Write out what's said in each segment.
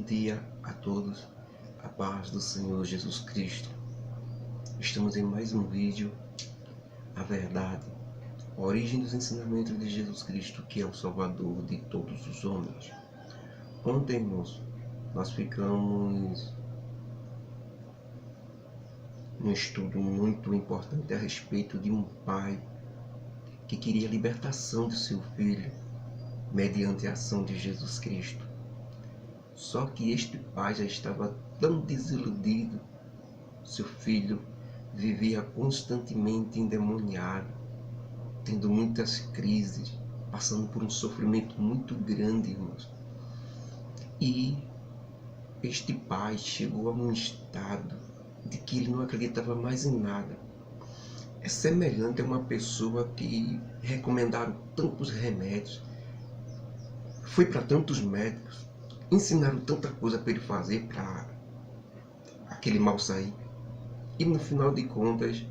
Bom dia a todos, a paz do Senhor Jesus Cristo. Estamos em mais um vídeo, a verdade, a origem dos ensinamentos de Jesus Cristo, que é o Salvador de todos os homens. Ontem, irmãos, nós ficamos num estudo muito importante a respeito de um pai que queria a libertação de seu filho mediante a ação de Jesus Cristo. Só que este pai já estava tão desiludido. Seu filho vivia constantemente endemoniado, tendo muitas crises, passando por um sofrimento muito grande, irmãos. E este pai chegou a um estado de que ele não acreditava mais em nada. É semelhante a uma pessoa que recomendaram tantos remédios, foi para tantos médicos, ensinaram tanta coisa para ele fazer para aquele mal sair. E no final de contas,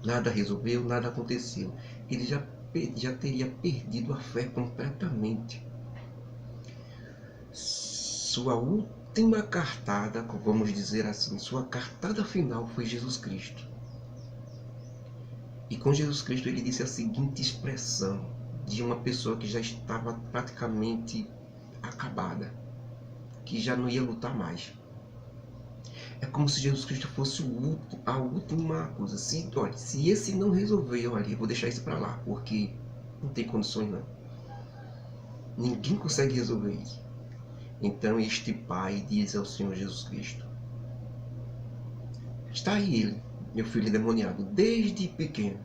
nada resolveu, nada aconteceu. Ele já teria perdido a fé completamente. Sua última cartada, vamos dizer assim, sua cartada final foi Jesus Cristo. E com Jesus Cristo ele disse a seguinte expressão de uma pessoa que já estava praticamente acabada, que já não ia lutar mais. É como se Jesus Cristo fosse a última coisa. Se esse não resolver, olha, eu vou deixar isso para lá, porque não tem condições não. Ninguém consegue resolver isso. Então este pai diz ao Senhor Jesus Cristo: está aí ele, meu filho endemoniado, desde pequeno.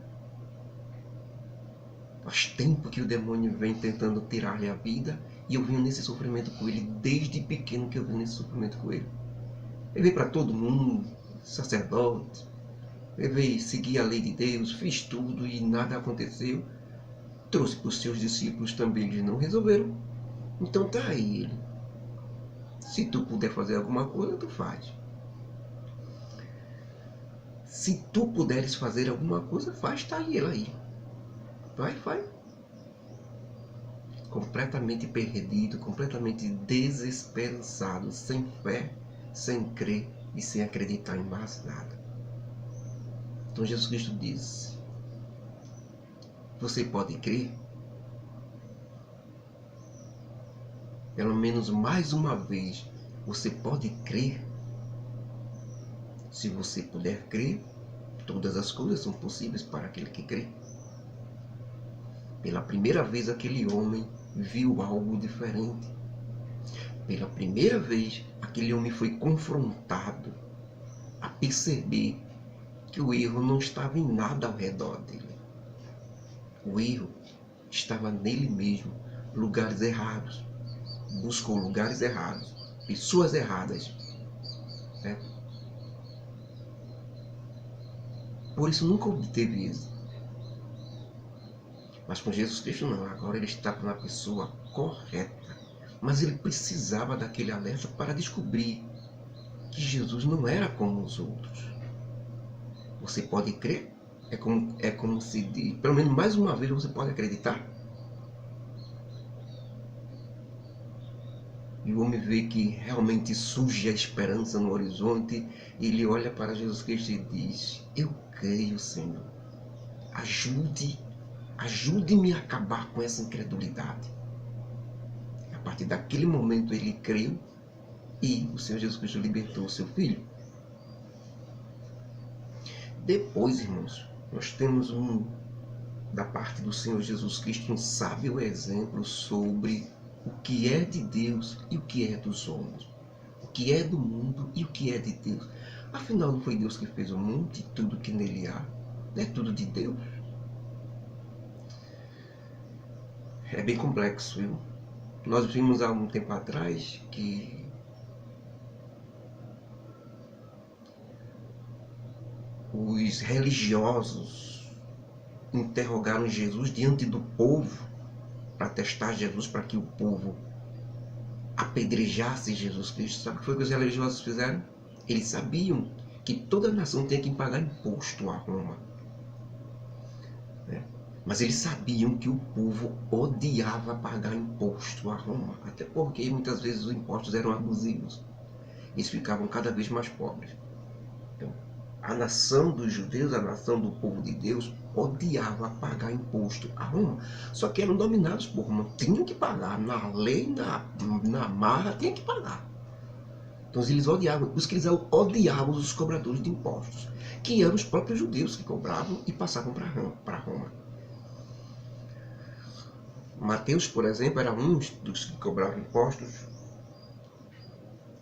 Faz tempo que o demônio vem tentando tirar-lhe a vida, e eu venho nesse sofrimento com ele, desde pequeno que eu venho nesse sofrimento com ele. Eu veio para todo mundo, sacerdote, eu veio seguir a lei de Deus, fiz tudo e nada aconteceu. Trouxe para os seus discípulos também, eles não resolveram. Então tá aí ele. Se tu puder fazer alguma coisa, tu faz. Se tu puderes fazer alguma coisa, faz, tá aí ele aí. Vai. Completamente perdido, completamente desesperançado, sem fé, sem crer e sem acreditar em mais nada. Então Jesus Cristo disse: você pode crer? Pelo menos mais uma vez, você pode crer? Se você puder crer, todas as coisas são possíveis para aquele que crê. Pela primeira vez aquele homem viu algo diferente. Pela primeira vez aquele homem foi confrontado a perceber que o erro não estava em nada ao redor dele. O erro estava nele mesmo, lugares errados. Buscou lugares errados, pessoas erradas, certo? Por isso nunca obteve êxito. Mas com Jesus Cristo não, agora ele estava na pessoa correta. Mas ele precisava daquele alerta para descobrir que Jesus não era como os outros. Você pode crer? É como se diz, pelo menos mais uma vez você pode acreditar. E o homem vê que realmente surge a esperança no horizonte. E ele olha para Jesus Cristo e diz: eu creio, Senhor. Ajude-me a acabar com essa incredulidade. A partir daquele momento ele creu e o Senhor Jesus Cristo libertou o seu filho. Depois, irmãos, nós temos da parte do Senhor Jesus Cristo um sábio exemplo sobre o que é de Deus e o que é dos homens. O que é do mundo e o que é de Deus. Afinal, não foi Deus que fez o mundo e tudo que nele há? Não é tudo de Deus? É bem complexo, viu? Nós vimos há um tempo atrás que os religiosos interrogaram Jesus diante do povo para testar Jesus, para que o povo apedrejasse Jesus Cristo. Sabe o que foi que os religiosos fizeram? Eles sabiam que toda nação tinha que pagar imposto a Roma, né? Mas eles sabiam que o povo odiava pagar imposto a Roma, até porque muitas vezes os impostos eram abusivos. Eles ficavam cada vez mais pobres. Então, a nação dos judeus, a nação do povo de Deus, odiava pagar imposto a Roma. Só que eram dominados por Roma. Tinham que pagar, na lei, na marra, tinham que pagar. Então eles odiavam, por isso que eles odiavam os cobradores de impostos, que eram os próprios judeus que cobravam e passavam para Roma. Mateus, por exemplo, era um dos que cobravam impostos,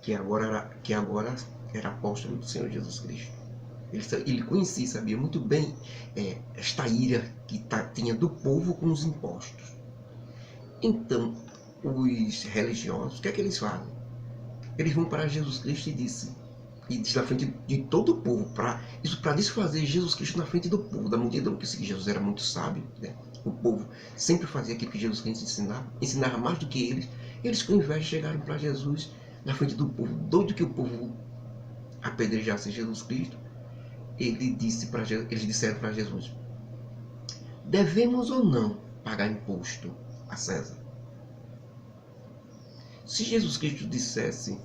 que agora era apóstolo do Senhor Jesus Cristo. Ele conhecia, sabia muito bem esta ira que tinha do povo com os impostos. Então, os religiosos, o que é que eles fazem? Eles vão para Jesus Cristo e diz na frente de todo o povo, para desfazer Jesus Cristo na frente do povo, da multidão, porque Jesus era muito sábio, né? O povo sempre fazia aquilo que Jesus Cristo ensinava mais do que eles. Eles, com inveja, chegaram para Jesus na frente do povo, doido que o povo apedrejasse Jesus Cristo. Eles disseram para Jesus: devemos ou não pagar imposto a César? Se Jesus Cristo dissesse: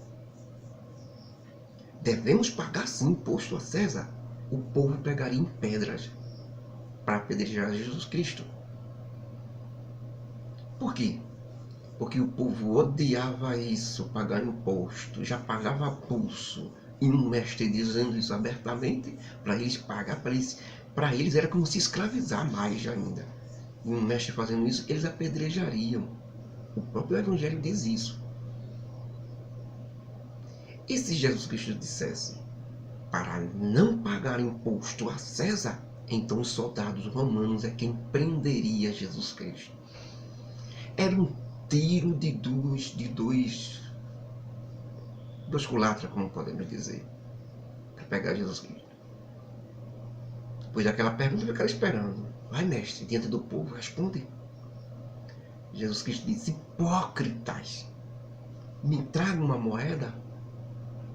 devemos pagar sim imposto a César, o povo pegaria em pedras para apedrejar Jesus Cristo. Por quê? Porque o povo odiava isso, pagar imposto, já pagava pulso. E um mestre dizendo isso abertamente, para eles pagar, para eles era como se escravizar mais ainda. E um mestre fazendo isso, eles apedrejariam. O próprio Evangelho diz isso. E se Jesus Cristo dissesse para não pagar imposto a César, então os soldados romanos é quem prenderia Jesus Cristo. Era um tiro de dois culantras, como podemos dizer, para pegar Jesus Cristo. Depois daquela pergunta, ficaram esperando. Vai, mestre, diante do povo, responde. Jesus Cristo disse: hipócritas, me tragam uma moeda.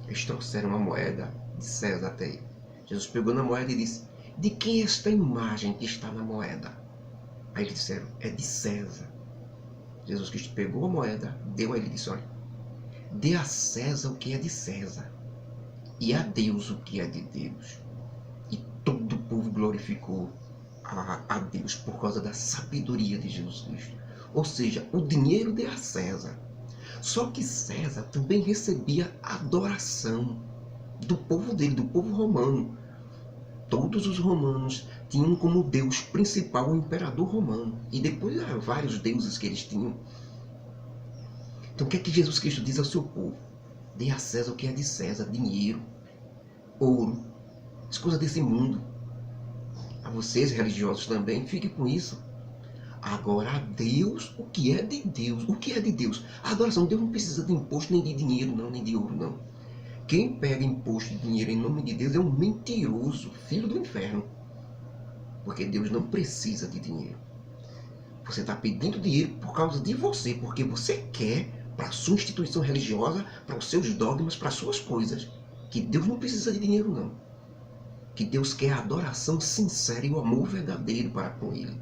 Eles trouxeram uma moeda de César até ele. Jesus pegou na moeda e disse: de quem é esta imagem que está na moeda? Aí eles disseram: é de César. Jesus Cristo pegou a moeda, deu a ele e disse: olha, dê a César o que é de César e a Deus o que é de Deus. E todo o povo glorificou a Deus por causa da sabedoria de Jesus Cristo. Ou seja, o dinheiro dê a César. Só que César também recebia adoração do povo dele, do povo romano. Todos os romanos tinham como deus principal o imperador romano. E depois vários deuses que eles tinham. Então o que é que Jesus Cristo diz ao seu povo? Dê a César o que é de César: dinheiro, ouro, as coisas desse mundo. A vocês, religiosos, também, fiquem com isso. Agora, a Deus, o que é de Deus? O que é de Deus? A adoração. Deus não precisa de imposto, nem de dinheiro, não, nem de ouro, não. Quem pega imposto de dinheiro em nome de Deus é um mentiroso, filho do inferno. Porque Deus não precisa de dinheiro. Você está pedindo dinheiro por causa de você, porque você quer para a sua instituição religiosa, para os seus dogmas, para as suas coisas. Que Deus não precisa de dinheiro, não. Que Deus quer a adoração sincera e o amor verdadeiro para com Ele.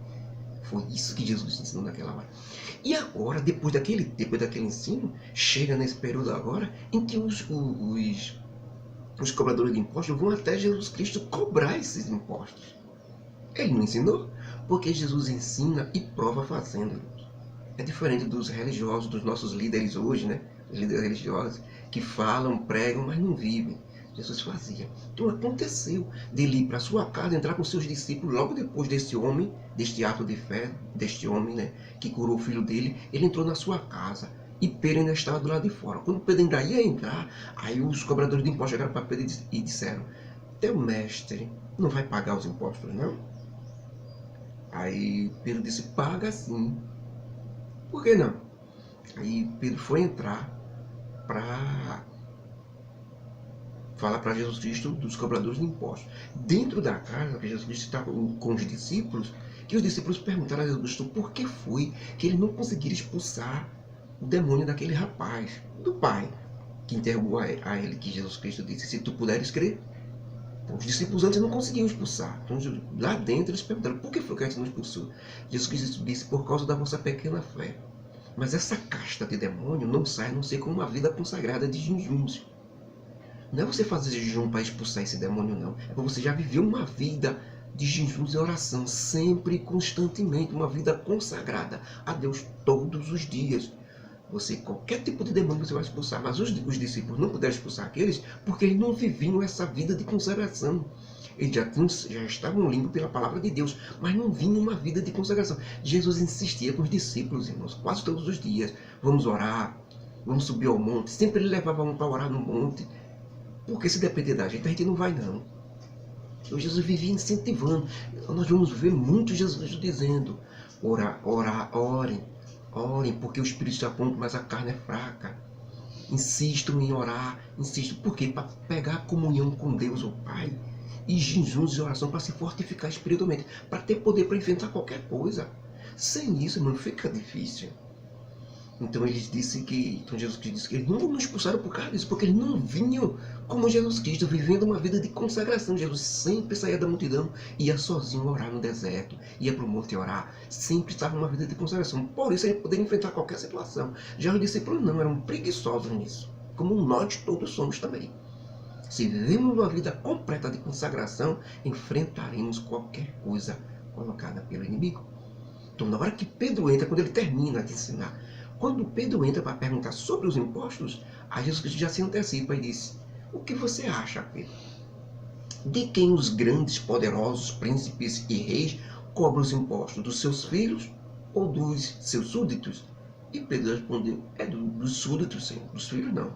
Foi isso que Jesus ensinou naquela hora. E agora, depois daquele ensino, chega nesse período agora em que os cobradores de impostos vão até Jesus Cristo cobrar esses impostos. Ele não ensinou? Porque Jesus ensina e prova fazendo. É diferente dos religiosos, dos nossos líderes hoje, né? Os líderes religiosos que falam, pregam, mas não vivem. Jesus fazia. Então aconteceu dele ir para sua casa, entrar com seus discípulos, logo depois deste homem, deste ato de fé, deste homem, né, que curou o filho dele. Ele entrou na sua casa e Pedro ainda estava do lado de fora. Quando Pedro ainda ia entrar, aí os cobradores de impostos chegaram para Pedro e disseram: teu mestre não vai pagar os impostos, não? Aí Pedro disse: paga sim. Por que não? Aí Pedro foi entrar para falar para Jesus Cristo dos cobradores de impostos. Dentro da casa que Jesus Cristo estava com os discípulos, que os discípulos perguntaram a Jesus Cristo por que foi que ele não conseguiria expulsar o demônio daquele rapaz, do pai, que interrogou a ele, que Jesus Cristo disse: se tu puderes crer, Os discípulos antes não conseguiam expulsar. Então, lá dentro eles perguntaram, por que foi que a gente não expulsou? Jesus Cristo disse, por causa da vossa pequena fé. Mas essa casta de demônio não sai a não ser com uma vida consagrada de jejuns. Não é você fazer jejum para expulsar esse demônio, não. É para você já viver uma vida de jejuns e oração, sempre e constantemente, uma vida consagrada a Deus todos os dias. Qualquer tipo de demônio você vai expulsar, mas os discípulos não puderam expulsar aqueles porque eles não viviam essa vida de consagração. Eles já estavam limpos pela palavra de Deus, mas não vinham uma vida de consagração. Jesus insistia com os discípulos, irmãos, quase todos os dias. Vamos orar, vamos subir ao monte. Sempre ele levava um para orar no monte. Porque se depender da gente, a gente não vai não. Então Jesus vivia incentivando. Nós vamos ver muito Jesus dizendo, orem, porque o espírito está pronto, mas a carne é fraca. Insistam em orar, Por quê? Para pegar a comunhão com Deus, o Pai. E jejuns e oração para se fortificar espiritualmente, para ter poder para enfrentar qualquer coisa. Sem isso, irmão, fica difícil. Então Jesus Cristo disse que eles não nos expulsaram por causa disso, porque eles não vinham como Jesus Cristo, vivendo uma vida de consagração. Jesus sempre saía da multidão, ia sozinho orar no deserto, ia para o monte orar, sempre estava numa vida de consagração. Por isso ele poderia enfrentar qualquer situação. Já os discípulos não, eram preguiçosos nisso, como nós todos somos também. Se vivemos uma vida completa de consagração, enfrentaremos qualquer coisa colocada pelo inimigo. Então, na hora que Pedro entra, quando ele termina de ensinar, quando Pedro entra para perguntar sobre os impostos, a Jesus Cristo já se antecipa e disse, o que você acha, Pedro? De quem os grandes, poderosos, príncipes e reis cobram os impostos? Dos seus filhos ou dos seus súditos? E Pedro respondeu, dos súditos, sim, dos filhos não.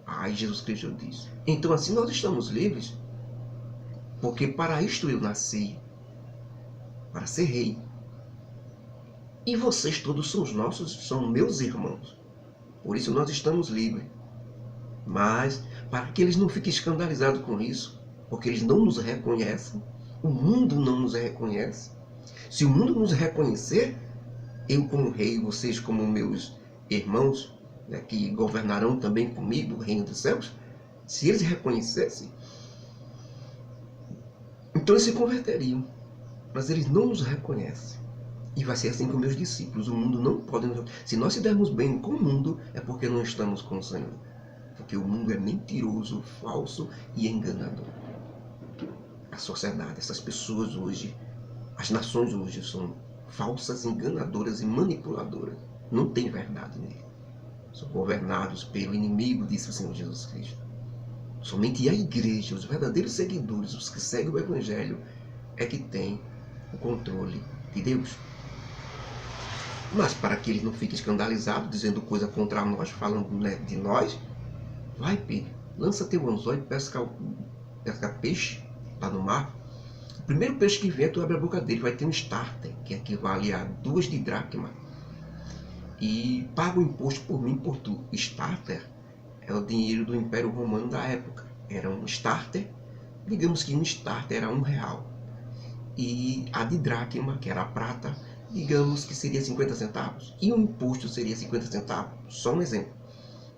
Aí Jesus Cristo disse, então assim nós estamos livres, porque para isto eu nasci, para ser rei. E vocês todos são meus irmãos. Por isso nós estamos livres. Mas, para que eles não fiquem escandalizados com isso, porque eles não nos reconhecem, o mundo não nos reconhece. Se o mundo nos reconhecer, eu como rei, vocês como meus irmãos, né, que governarão também comigo o reino dos céus, se eles reconhecessem, então eles se converteriam. Mas eles não nos reconhecem. E vai ser assim com meus discípulos. O mundo não pode... Se nós se dermos bem com o mundo, é porque não estamos com o Senhor. Porque o mundo é mentiroso, falso e enganador. A sociedade, essas pessoas hoje, as nações hoje são falsas, enganadoras e manipuladoras. Não tem verdade nele. São governados pelo inimigo, disse o Senhor Jesus Cristo. Somente a igreja, os verdadeiros seguidores, os que seguem o Evangelho, é que tem o controle de Deus. Mas para que eles não fiquem escandalizados, dizendo coisa contra nós, falando, né, de nós, vai, Pedro, lança teu anzol e pesca peixe lá no mar. O primeiro peixe que vier, tu abre a boca dele, vai ter um starter, que equivale a 2 de dracma. E paga o imposto por mim, por tu. Starter é o dinheiro do Império Romano da época. Era um starter, digamos que um starter era R$1. E a de dracma, que era a prata, digamos que seria 50 centavos. E o imposto seria 50 centavos. Só um exemplo.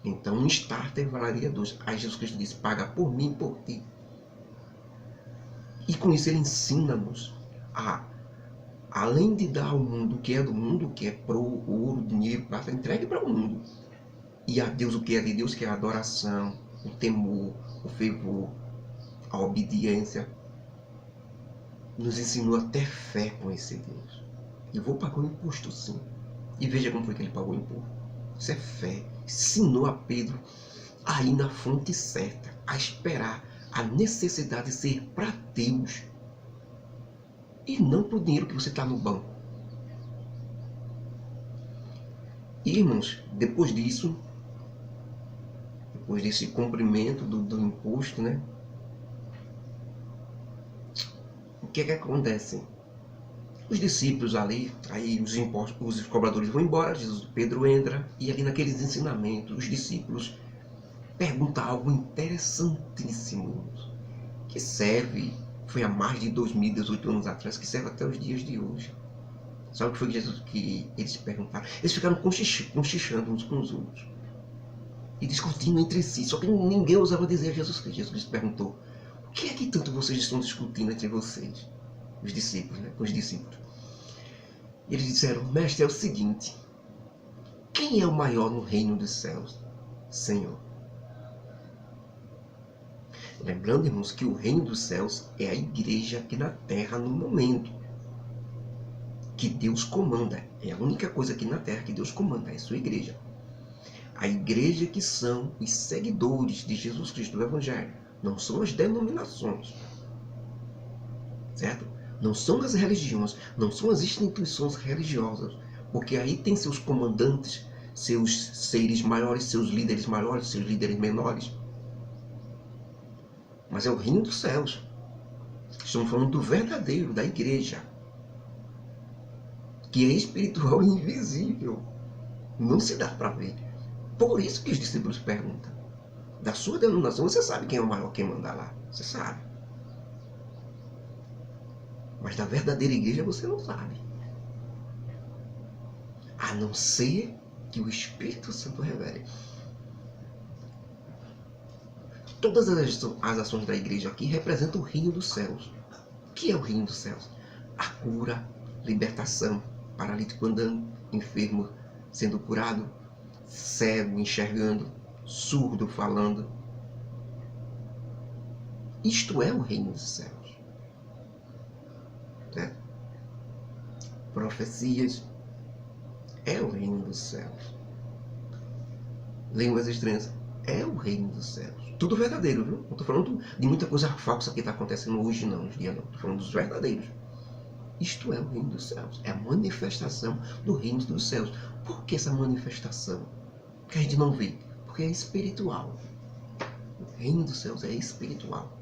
Então um starter valeria 2. Aí Jesus Cristo disse, paga por mim e por ti. E com isso ele ensina-nos a, além de dar ao mundo o que é do mundo, que é pro, ouro, dinheiro, prata, entregue para o mundo. E a Deus o que é de Deus, que é a adoração, o temor, o fervor, a obediência. Nos ensinou a ter fé com esse Deus. Eu vou pagar o imposto, sim. E veja como foi que ele pagou o imposto. Isso é fé. Ensinou a Pedro a ir na fonte certa, a esperar a necessidade de ser para Deus e não para o dinheiro que você está no banco. E, irmãos, depois disso, depois desse cumprimento do imposto, né? O que é que acontece? Os discípulos ali, aí os cobradores vão embora, Pedro entra, e ali naqueles ensinamentos, os discípulos perguntam algo interessantíssimo, que serve, foi há mais de 2018 anos atrás, que serve até os dias de hoje. Sabe o que foi que eles perguntaram? Eles ficaram cochichando uns com os outros, e discutindo entre si, só que ninguém ousava dizer a Jesus Cristo. Jesus Cristo perguntou, que é que tanto vocês estão discutindo entre vocês? Os discípulos, né? Com os discípulos. E eles disseram, mestre, é o seguinte, quem é o maior no reino dos céus? Senhor. Lembrando, irmãos, que o reino dos céus é a igreja aqui na terra no momento. Que Deus comanda. É a única coisa aqui na terra que Deus comanda, é a sua igreja. A igreja que são os seguidores de Jesus Cristo do Evangelho. Não são as denominações. Certo? Não são as religiões, não são as instituições religiosas. Porque aí tem seus comandantes, seus seres maiores, seus líderes menores. Mas é o reino dos céus. Estamos falando do verdadeiro, da igreja. Que é espiritual e invisível. Não se dá para ver. Por isso que os discípulos perguntam. Da sua denominação, você sabe quem é o maior, quem manda lá. Você sabe. Mas da verdadeira igreja você não sabe. A não ser que o Espírito Santo revele. Todas as ações da igreja aqui representam o reino dos céus. O que é o reino dos céus? A cura, libertação, paralítico andando, enfermo sendo curado, cego enxergando, surdo falando. Isto é o reino dos céus. Certo? Profecias é o reino dos céus. Línguas estranhas é o reino dos céus. Tudo verdadeiro, viu? Não estou falando de muita coisa falsa que está acontecendo hoje, não, nos dias não. Estou falando dos verdadeiros. Isto é o reino dos céus. É a manifestação do reino dos céus. Por que essa manifestação? Que a gente não vê? Porque é espiritual. O reino dos céus é espiritual.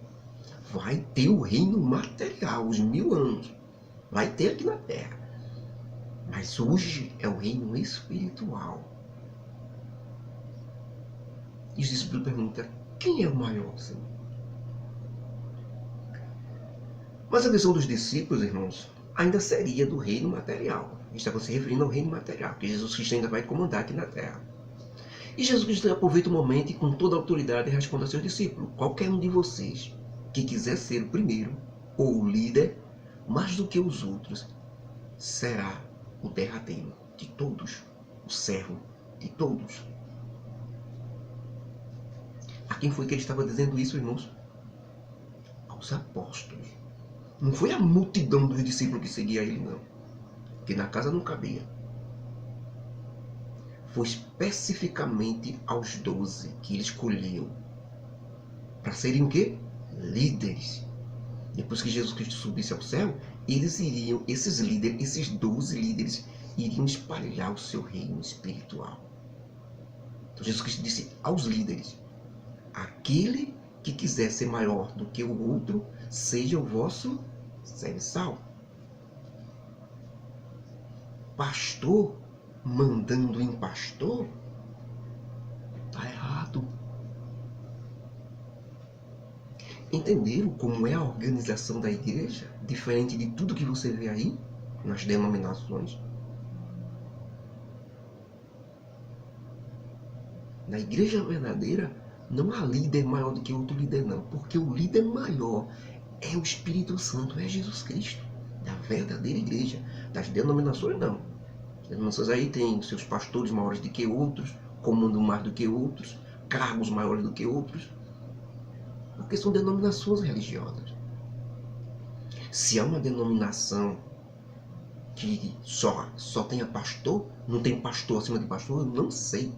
Vai ter o reino material, os 1000 anos. Vai ter aqui na terra. Mas hoje é o reino espiritual. E os discípulos perguntam, quem é o maior, Senhor? Mas a visão dos discípulos, irmãos, ainda seria do reino material. A gente estava se referindo ao reino material, que Jesus Cristo ainda vai comandar aqui na terra. E Jesus Cristo aproveita o momento e com toda a autoridade responde aos seus discípulos, qualquer um de vocês que quiser ser o primeiro ou o líder, mais do que os outros, será o derradeiro de todos, o servo de todos. A quem foi que ele estava dizendo isso, irmãos? Aos apóstolos. Não foi a multidão dos discípulos que seguia ele, não. Porque na casa não cabia. Foi especificamente aos 12 que ele escolheu. Para serem o quê? Líderes. Depois que Jesus Cristo subisse ao céu, eles iriam, esses líderes, esses 12 líderes, iriam espalhar o seu reino espiritual. Então Jesus Cristo disse aos líderes, aquele que quiser ser maior do que o outro, seja o vosso serviçal. Pastor mandando em pastor, está errado. Entenderam como é a organização da igreja? Diferente de tudo que você vê aí, nas denominações. Na igreja verdadeira, não há líder maior do que outro líder, não. Porque o líder maior é o Espírito Santo, é Jesus Cristo. Da verdadeira igreja. Das denominações, não. As denominações aí têm seus pastores maiores do que outros, comandam mais do que outros, cargos maiores do que outros. Porque são denominações religiosas. Se há uma denominação que só tenha pastor, não tem pastor acima de pastor, eu não sei.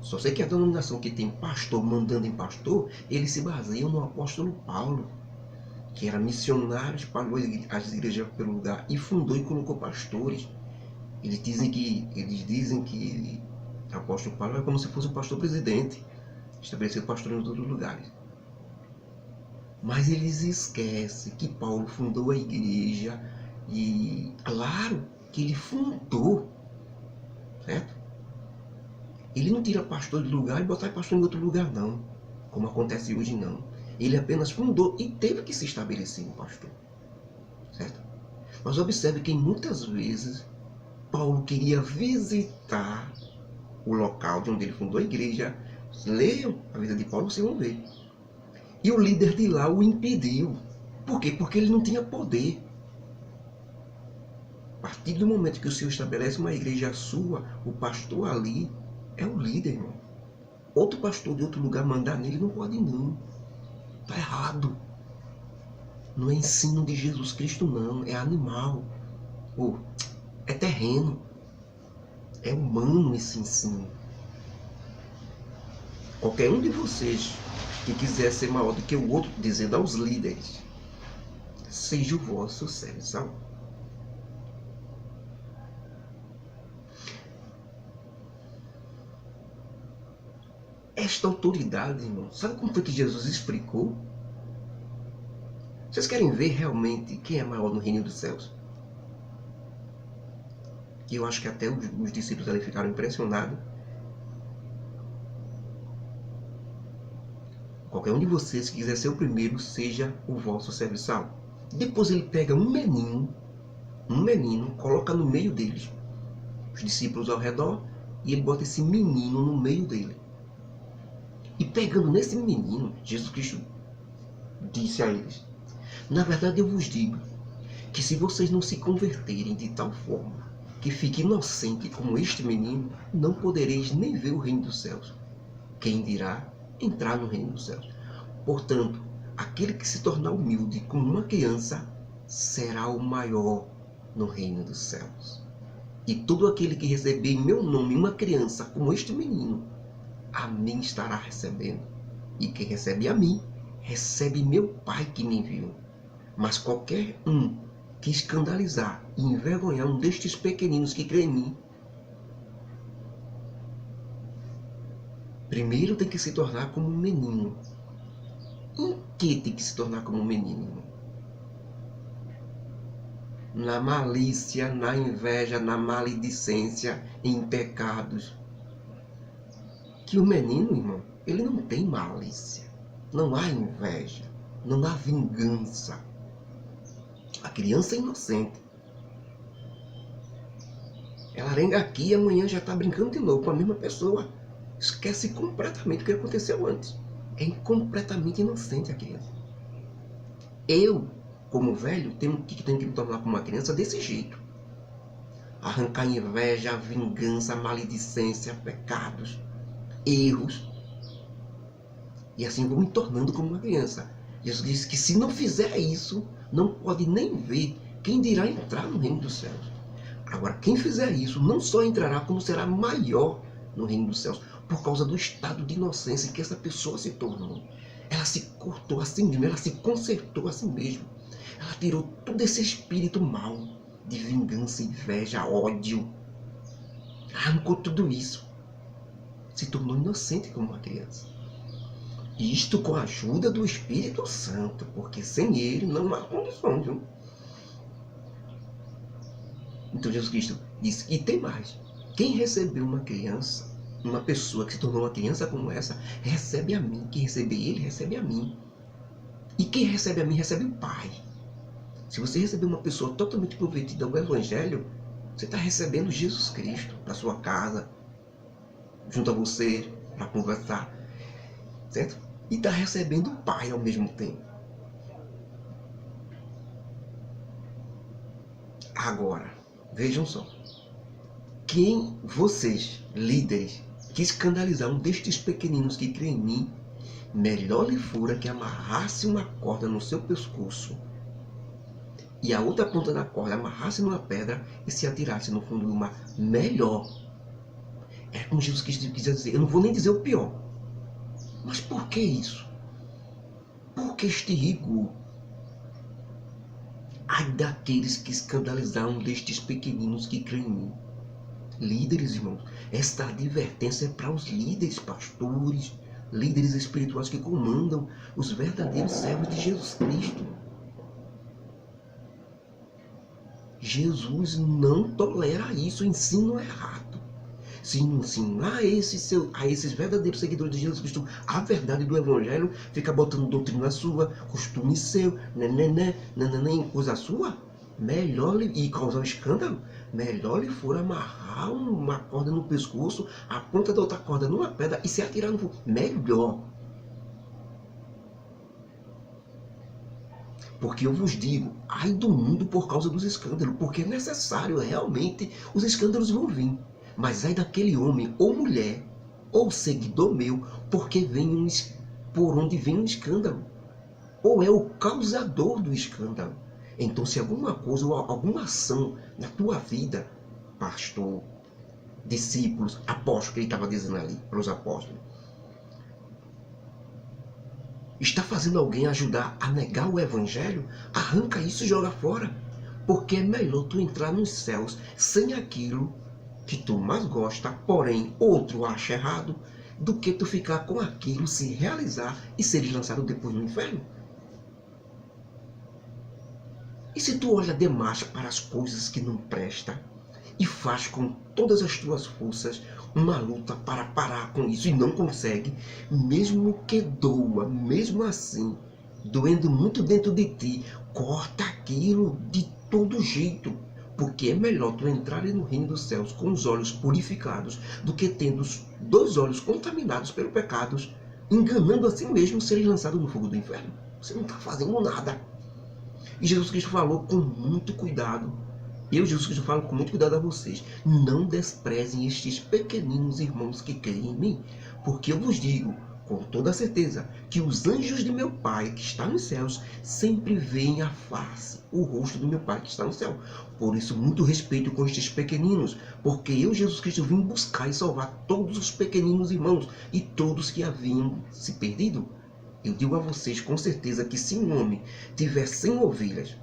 Só sei que a denominação que tem pastor mandando em pastor, eles se baseiam no apóstolo Paulo, que era missionário, espalhou as igrejas pelo lugar e fundou e colocou pastores. Eles dizem que o apóstolo Paulo é como se fosse um pastor presidente, estabelecido pastor em todos os lugares. Mas eles esquecem que Paulo fundou a igreja e, claro, que ele fundou, certo? Ele não tira pastor de lugar e botar pastor em outro lugar, não. Como acontece hoje, não. Ele apenas fundou e teve que se estabelecer um pastor. Certo? Mas observe que muitas vezes Paulo queria visitar o local de onde ele fundou a igreja. Leiam a vida de Paulo, vocês vão ver. E o líder de lá o impediu. Por quê? Porque ele não tinha poder. A partir do momento que o Senhor estabelece uma igreja sua, o pastor ali é o líder, irmão. Outro pastor de outro lugar mandar nele não pode não. Está errado. Não é ensino de Jesus Cristo não, é animal. Ou é terreno. É humano esse ensino. Qualquer um de vocês que quiser ser maior do que o outro, dizendo aos líderes, seja o vosso serviçal. Esta autoridade, irmão, sabe como foi que Jesus explicou? Vocês querem ver realmente quem é maior no reino dos céus? E eu acho que até os discípulos ali ficaram impressionados. Qualquer um de vocês que quiser ser o primeiro, seja o vosso serviçal. Depois ele pega um menino, coloca no meio deles, os discípulos ao redor, e ele bota esse menino no meio dele. E pegando nesse menino, Jesus Cristo disse a eles: na verdade eu vos digo, que se vocês não se converterem de tal forma, que fique inocente como este menino, não podereis nem ver o reino dos céus. Quem dirá entrar no reino dos céus? Portanto, aquele que se tornar humilde como uma criança, será o maior no reino dos céus. E todo aquele que receber em meu nome uma criança como este menino, a mim estará recebendo. E quem recebe a mim, recebe meu Pai que me enviou. Mas qualquer um que escandalizar e envergonhar um destes pequeninos que crê em mim, primeiro tem que se tornar como um menino. Em que tem que se tornar como um menino? Na malícia, na inveja, na maledicência, em pecados. Que o menino, irmão, ele não tem malícia. Não há inveja, não há vingança. A criança é inocente. Ela arenga aqui e amanhã já está brincando de novo com a mesma pessoa. Esquece completamente o que aconteceu antes. É completamente inocente a criança. Eu, como velho, tenho que me tornar como uma criança desse jeito. Arrancar inveja, vingança, maledicência, pecados, erros. E assim vou me tornando como uma criança. Jesus disse que se não fizer isso, não pode nem ver quem dirá entrar no reino dos céus. Agora, quem fizer isso, não só entrará, como será maior no reino dos céus, por causa do estado de inocência que essa pessoa se tornou. Ela se cortou a si mesma, ela se consertou a si mesma. Ela tirou todo esse espírito mau de vingança, inveja, ódio. Arrancou tudo isso. Se tornou inocente como uma criança. Isto com a ajuda do Espírito Santo, porque sem ele não há condições. Viu? Então Jesus Cristo disse, e tem mais. Quem recebeu uma criança, uma pessoa que se tornou uma criança como essa, recebe a mim. Quem receber ele, recebe a mim. E quem recebe a mim, recebe o Pai. Se você receber uma pessoa totalmente convertida ao Evangelho, você está recebendo Jesus Cristo para sua casa, junto a você, para conversar, certo? E está recebendo o Pai ao mesmo tempo. Agora, vejam só. Quem vocês, líderes, que escandalizar um destes pequeninos que creem em mim, melhor lhe fora que amarrasse uma corda no seu pescoço e a outra ponta da corda amarrasse numa pedra e se atirasse no fundo do mar. Melhor. É como Jesus quis dizer, eu não vou nem dizer o pior. Mas por que isso? Por que este rigor? Ai daqueles que escandalizaram destes pequeninos que creem em mim. Líderes, irmãos, esta advertência é para os líderes, pastores, líderes espirituais que comandam os verdadeiros servos de Jesus Cristo. Jesus não tolera isso, o ensino é errado. Se ensinar a esses verdadeiros seguidores de Jesus Cristo a verdade do Evangelho, fica botando doutrina sua, costume seu, coisa sua, melhor e causar um escândalo, melhor lhe for amarrar uma corda no pescoço, a ponta da outra corda numa pedra e se atirar no fogo. Melhor. Porque eu vos digo, ai do mundo por causa dos escândalos, porque é necessário, realmente, os escândalos vão vir. Mas ai daquele homem ou mulher, ou seguidor meu, porque por onde vem um escândalo. Ou é o causador do escândalo. Então, se alguma coisa ou alguma ação na tua vida, pastor, discípulos, apóstolos, que ele estava dizendo ali para os apóstolos, está fazendo alguém ajudar a negar o evangelho, arranca isso e joga fora. Porque é melhor tu entrar nos céus sem aquilo que tu mais gosta, porém outro acha errado, do que tu ficar com aquilo, se realizar e ser lançado depois no inferno. E se tu olha demais para as coisas que não prestam e faz com todas as tuas forças uma luta para parar com isso e não consegue, mesmo que doa, mesmo assim, doendo muito dentro de ti, corta aquilo de todo jeito. Porque é melhor tu entrar no reino dos céus com os olhos purificados do que tendo os dois olhos contaminados pelo pecado, enganando a si mesmo, serem lançado no fogo do inferno. Você não está fazendo nada. E Jesus Cristo falou com muito cuidado. Eu, Jesus Cristo, falo com muito cuidado a vocês. Não desprezem estes pequeninos irmãos que creem em mim. Porque eu vos digo, com toda certeza, que os anjos de meu Pai, que está nos céus, sempre veem a face, o rosto do meu Pai, que está no céu. Por isso, muito respeito com estes pequeninos. Porque eu, Jesus Cristo, vim buscar e salvar todos os pequeninos irmãos e todos que haviam se perdido. Eu digo a vocês com certeza que se um homem tiver 100 ovelhas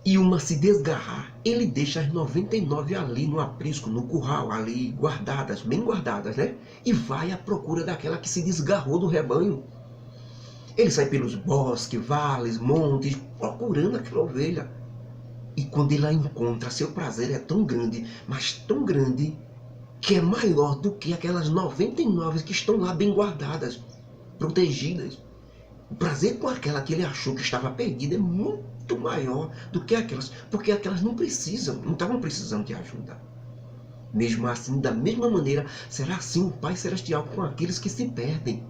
e uma se desgarrar, ele deixa as 99 ali no aprisco, no curral, ali guardadas, bem guardadas, né? E vai à procura daquela que se desgarrou do rebanho. Ele sai pelos bosques, vales, montes, procurando aquela ovelha. E quando ele a encontra, seu prazer é tão grande, mas tão grande, que é maior do que aquelas 99 que estão lá bem guardadas, protegidas. O prazer com aquela que ele achou que estava perdida é muito maior do que aquelas, porque aquelas não estavam precisando de ajuda. Mesmo assim, da mesma maneira, será assim o Pai Celestial com aqueles que se perdem.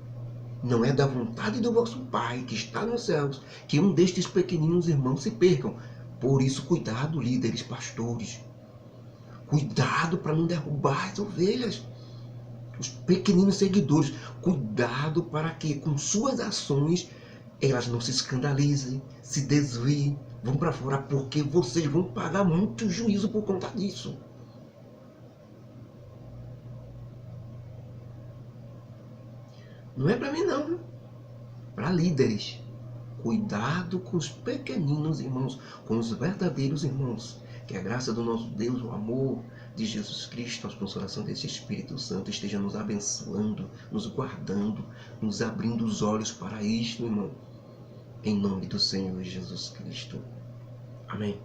Não é da vontade do vosso Pai, que está nos céus, que um destes pequeninos irmãos se percam. Por isso, cuidado, líderes, pastores. Cuidado para não derrubar as ovelhas, os pequeninos seguidores. Cuidado para que com suas ações elas não se escandalizem, se desviem, vão para fora, porque vocês vão pagar muito juízo por conta disso. Não é para mim não, para líderes. Cuidado com os pequeninos irmãos, com os verdadeiros irmãos. Que a graça do nosso Deus, o amor de Jesus Cristo, a consolação desse Espírito Santo esteja nos abençoando, nos guardando, nos abrindo os olhos para isto, irmão. Em nome do Senhor Jesus Cristo. Amém.